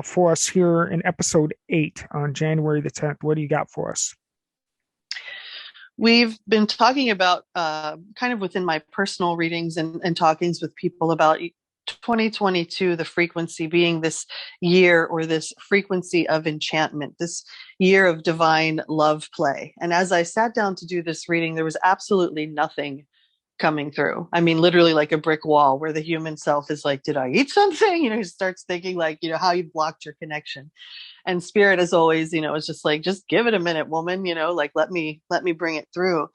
for us here in episode 8 on January the 10th. What do you got for us? We've been talking about kind of within my personal readings and talkings with people about 2022, the frequency being this year or this frequency of enchantment, this year of divine love play. And as I sat down to do this reading, there was absolutely nothing coming through. I mean, literally like a brick wall where the human self is like, did I eat something? He starts thinking like, how you blocked your connection. And spirit, as always, is just like, just give it a minute, woman, like, let me bring it through.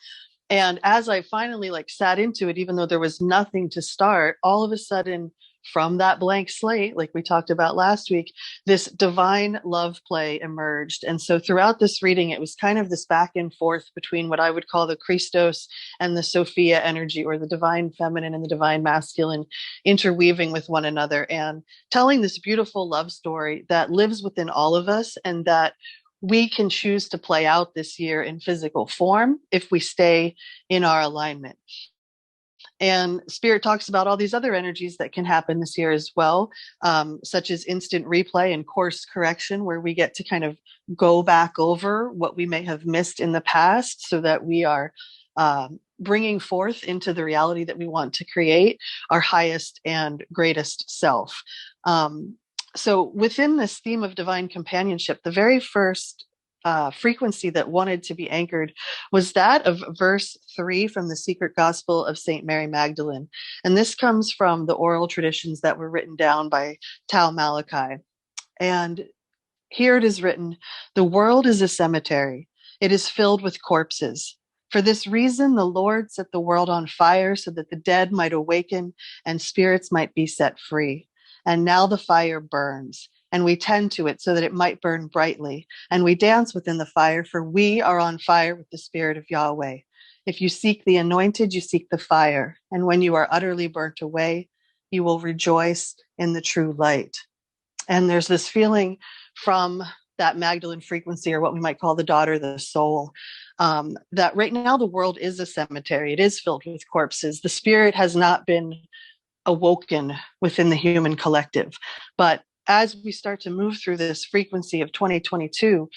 And as I finally like sat into it, even though there was nothing to start, all of a sudden from that blank slate, like we talked about last week, this divine love play emerged. And so throughout this reading, it was kind of this back and forth between what I would call the Christos and the Sophia energy, or the divine feminine and the divine masculine, interweaving with one another and telling this beautiful love story that lives within all of us, and that we can choose to play out this year in physical form if we stay in our alignment. And spirit talks about all these other energies that can happen this year as well, such as instant replay and course correction, where we get to kind of go back over what we may have missed in the past so that we are bringing forth into the reality that we want to create our highest and greatest self. So within this theme of divine companionship, the very first frequency that wanted to be anchored was that of verse 3 from the Secret Gospel of St. Mary Magdalene. And this comes from the oral traditions that were written down by Tao Malachi. And here it is written, "The world is a cemetery. It is filled with corpses. For this reason, the Lord set the world on fire so that the dead might awaken and spirits might be set free. And now the fire burns, and we tend to it so that it might burn brightly. And we dance within the fire, for we are on fire with the Spirit of Yahweh. If you seek the anointed, you seek the fire. And when you are utterly burnt away, you will rejoice in the true light." And there's this feeling from that Magdalene frequency, or what we might call the daughter of the soul, that right now the world is a cemetery. It is filled with corpses. The spirit has not been awoken within the human collective. But as we start to move through this frequency of 2022,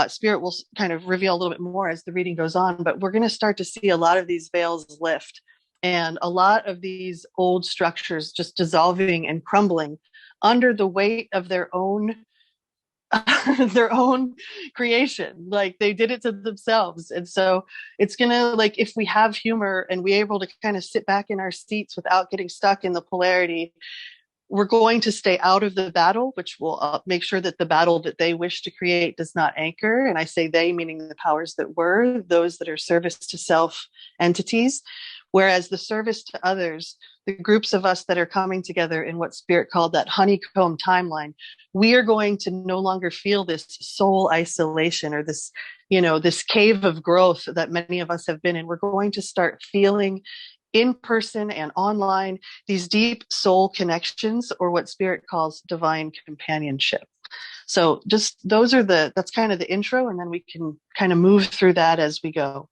spirit will kind of reveal a little bit more as the reading goes on, but we're going to start to see a lot of these veils lift, and a lot of these old structures just dissolving and crumbling under the weight of their own their own creation. Like, they did it to themselves. And so it's gonna, like, if we have humor and we're able to kind of sit back in our seats without getting stuck in the polarity, we're going to stay out of the battle, which will make sure that the battle that they wish to create does not anchor. And I say they, meaning the powers that were, those that are service to self entities. Whereas the service to others, the groups of us that are coming together in what spirit called that honeycomb timeline, we are going to no longer feel this soul isolation, or this, this cave of growth that many of us have been in. We're going to start feeling in person and online these deep soul connections, or what spirit calls divine companionship. So just that's kind of the intro, and then we can kind of move through that as we go.